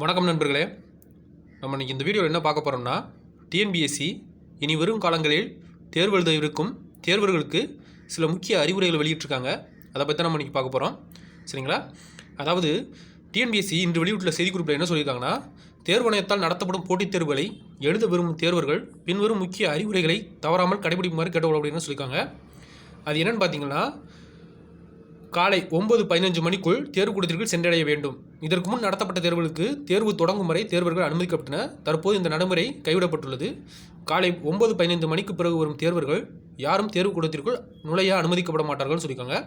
வணக்கம் நண்பர்களே. நம்ம இன்றைக்கி இந்த வீடியோவில் என்ன பார்க்க போகிறோம்னா, டிஎன்பிஎஸ்சி இனி வரும் காலங்களில் தேர்வு எழுத இருக்கும் தேர்வர்களுக்கு சில முக்கிய அறிவுரைகளை வெளியிட்டிருக்காங்க. அதை பற்றி நம்ம இன்றைக்கி பார்க்க போகிறோம். சரிங்களா? அதாவது டிஎன்பிஎஸ்சி இன்று வெளியிட்டுள்ள செய்திக்குறிப்பில் என்ன சொல்லியிருக்காங்கன்னா, தேர்வாணையத்தால் நடத்தப்படும் போட்டித் தேர்வுகளை எழுத விரும்பும் தேர்வர்கள் பின்வரும் முக்கிய அறிவுரைகளை தவறாமல் கடைபிடிக்குமாறு கேட்டுக்கொள்ள அப்படின்னு சொல்லியிருக்காங்க. அது என்னென்னு பார்த்தீங்கன்னா, காலை 9:15 மணிக்குள் தேர்வுக்கூடத்திற்கு சென்றடைய வேண்டும். இதற்கு முன் நடத்தப்பட்ட தேர்வுகளுக்கு தேர்வு தொடங்கும் வரை தேர்வர்கள் அனுமதிக்கப்பட்டனர். தற்போது இந்த நடைமுறை கைவிடப்பட்டுள்ளது. காலை 9:15 மணிக்கு பிறகு வரும் தேர்வர்கள் யாரும் தேர்வுக்கூடத்திற்குள் நுழைய அனுமதிக்கப்பட மாட்டார்கள்னு சொல்லியிருக்காங்க.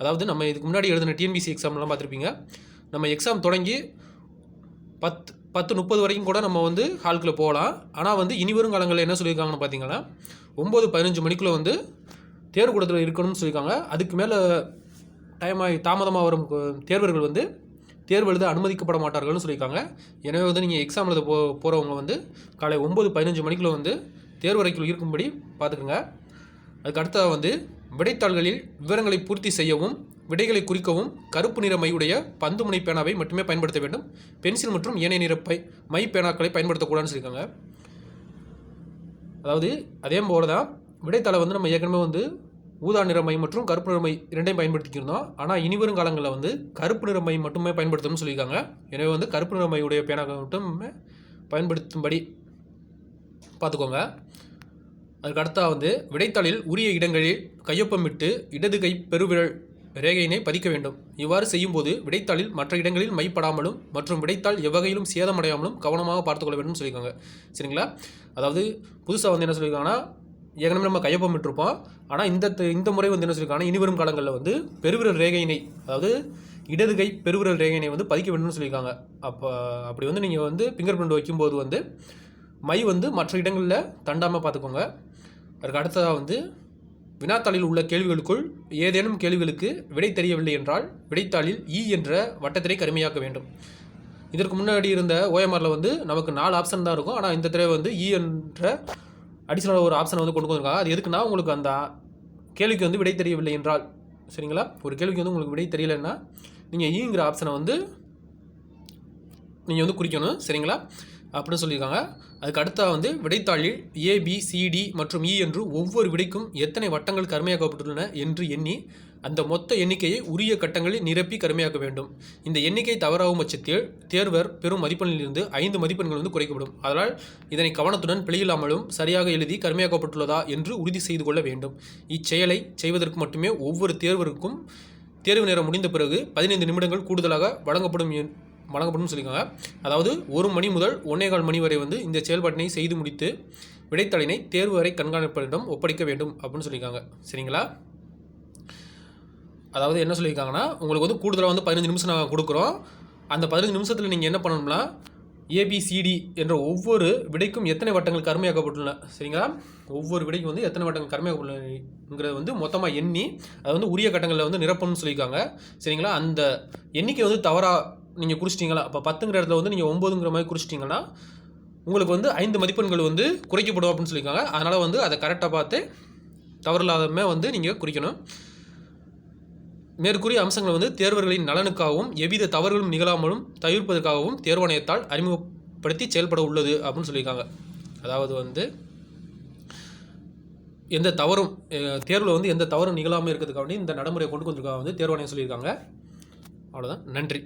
அதாவது நம்ம இதுக்கு முன்னாடி எழுதின டிஎன்பிஎஸ்சி எக்ஸாம்லாம் பார்த்துருப்பீங்க. நம்ம எக்ஸாம் தொடங்கி 10:30 வரைக்கும் கூட நம்ம ஹால்குள்ளே போகலாம். ஆனால் இனி வரும் காலங்களில் என்ன சொல்லியிருக்காங்கன்னு பார்த்தீங்கன்னா, 9:15 மணிக்குள்ளே தேர்வுக்கூடத்தில் இருக்கணும்னு சொல்லியிருக்காங்க. அதுக்கு மேலே தாமதமாக வரும் தேர்வர்கள் தேர்வு எழுத அனுமதிக்கப்பட மாட்டார்கள்னு சொல்லியிருக்காங்க. எனவே நீங்கள் எக்ஸாம் எழுத போகிறவங்க காலை 9:15 மணிக்குள்ளே தேர்வறைக்குள் இருக்கும்படி பார்த்துக்குங்க. அதுக்கு அடுத்ததாக விடைத்தாள்களில் விவரங்களை பூர்த்தி செய்யவும் விடைகளை குறிக்கவும் கருப்பு நிற மையுடைய பந்து முனை பேனாவை மட்டுமே பயன்படுத்த வேண்டும். பென்சில் மற்றும் ஏனைய நிற மை பேனாக்களை பயன்படுத்தக்கூடாதுன்னு சொல்லியிருக்காங்க. அதாவது அதே போல தான் விடைத்தாளை நம்ம ஏற்கனவே ஊதா நிற மை மற்றும் கருப்பு நிற மை இரண்டையும் பயன்படுத்திக்கிருந்தோம். ஆனால் இனிவரும் காலங்களில் கருப்பு நிற மை மட்டுமே பயன்படுத்தணும்னு சொல்லியிருக்காங்க. எனவே கருப்பு நிற மையுடைய பேனாக்கள் மட்டுமே பயன்படுத்தும்படி பார்த்துக்கோங்க. அதுக்கு அடுத்தா விடைத்தாளில் உரிய இடங்களில் கையொப்பமிட்டு இடது கை பெருவிரல் ரேகையினை பதிக்க வேண்டும். இவ்வாறு செய்யும்போது விடைத்தாளில் மற்ற இடங்களில் மைப்படாமலும் மற்றும் விடைத்தாள் எவ்வகையிலும் சேதமடையாமலும் கவனமாக பார்த்துக்கொள்ள வேண்டும் சொல்லியிருக்காங்க. சரிங்களா? அதாவது புதுசாக என்ன சொல்லியிருக்காங்கன்னா, ஏற்கனவே நம்ம கையொப்பமிட்டிருப்போம். ஆனால் இந்த முறை என்ன சொல்லியிருக்காங்கன்னா, இனிவரும் காலங்களில் பெருவிரல் ரேகையினை, அதாவது இடது கை பெருவிரல் ரேகையினை பதிக்க வேண்டும்னு சொல்லியிருக்காங்க. அப்படி நீங்கள் ஃபிங்கர் பிரிண்ட் வைக்கும்போது மை மற்ற இடங்களில் தண்டாமல் பார்த்துக்கோங்க. அதுக்கு அடுத்ததாக வினாத்தாளில் உள்ள கேள்விகளுக்குள் ஏதேனும் கேள்விகளுக்கு விடை தெரியவில்லை என்றால் விடைத்தாளில் என்ற வட்டத்தினை கருமையாக்க வேண்டும். இதற்கு முன்னாடி இருந்த ஓஎம்ஆரில் நமக்கு 4 ஆப்ஷன் தான் இருக்கும். ஆனால் இந்த தடவை என்ற அடிஷனல் ஒரு ஆப்ஷனை கொண்டு வந்திருக்காங்க. அது எதுக்குன்னா, உங்களுக்கு அந்த கேள்விக்கு விடை தெரியவில்லை என்றால், சரிங்களா, ஒரு கேள்விக்கு உங்களுக்கு விடை தெரியலைன்னா நீங்கள் ஈங்கிற ஆப்ஷனை நீங்கள் குறிக்கணும். சரிங்களா? அப்படின்னு சொல்லியிருக்காங்க. அதுக்கு அடுத்த விடைத்தாளில் ABCD மற்றும் என்று ஒவ்வொரு விடைக்கும் எத்தனை வட்டங்கள் கருமையாக்கப்பட்டுள்ளன என்று எண்ணி அந்த மொத்த எண்ணிக்கையை உரிய கட்டங்களில் நிரப்பி கருமையாக்க வேண்டும். இந்த எண்ணிக்கை தவறாகும் பட்சத்தில் தேர்வர் பெறும் மதிப்பெண்ணிலிருந்து 5 மதிப்பெண்கள் குறைக்கப்படும். அதனால் இதனை கவனத்துடன் பிழையில்லாமலும் சரியாக எழுதி கருமையாக்கப்பட்டுள்ளதா என்று உறுதி செய்து கொள்ள வேண்டும். இச்செயலை செய்வதற்கு மட்டுமே ஒவ்வொரு தேர்வருக்கும் தேர்வு நேரம் முடிந்த பிறகு 15 நிமிடங்கள் கூடுதலாக வழங்கப்படும் சொல்லியிருக்காங்க. அதாவது 1 மணி முதல் 1:15 மணி வரை இந்த செயல்பாட்டினை செய்து முடித்து விடைத்தாளினை தேர்வு வரை கண்காணிப்பாளரிடம் ஒப்படைக்க வேண்டும் அப்படின்னு சொல்லியிருக்காங்க. சரிங்களா? அதாவது என்ன சொல்லியிருக்காங்கன்னா, உங்களுக்கு கூடுதலாக 15 நிமிஷம் நாங்கள் கொடுக்குறோம். அந்த 15 நிமிஷத்தில் நீங்கள் என்ன பண்ணணும்னா, ABCD என்ற ஒவ்வொரு விடைக்கும் எத்தனை வட்டங்கள் கருமையாக்கப்பட்டுள்ளன, சரிங்களா, ஒவ்வொரு விடைக்கும் எத்தனை வட்டங்கள் கருமையாக்கப்பட்டுள்ளங்கிறது மொத்தமாக எண்ணி அதை உரிய கட்டங்களில் நிரப்பணும்னு சொல்லியிருக்காங்க. சரிங்களா? அந்த எண்ணிக்கை தவறாக நீங்கள் குறிச்சிட்டிங்களா, அப்போ 10ங்கிற இடத்துல நீங்கள் 9ங்கிற மாதிரி குறிச்சிட்டிங்கன்னா உங்களுக்கு 5 மதிப்பெண்கள் குறைக்கப்படும் அப்படின்னு சொல்லியிருக்காங்க. அதனால் அதை கரெக்டாக பார்த்து தவறில்லாதமே நீங்கள் குறிக்கணும். மேற்கூறிய அம்சங்கள் தேர்வர்களின் நலனுக்காகவும் எவ்வித தவறுகளும் நிகழாமலும் தவிர்ப்பதற்காகவும் தேர்வாணையத்தால் அறிமுகப்படுத்தி செயல்பட உள்ளது அப்படின்னு சொல்லியிருக்காங்க. அதாவது எந்த தவறும் தேர்வில் எந்த தவறும் நிகழாமல் இருக்கிறதுக்காக இந்த நடைமுறையை கொண்டு வந்திருக்காங்க தேர்வாணையம் சொல்லியிருக்காங்க. அவ்வளோதான். நன்றி.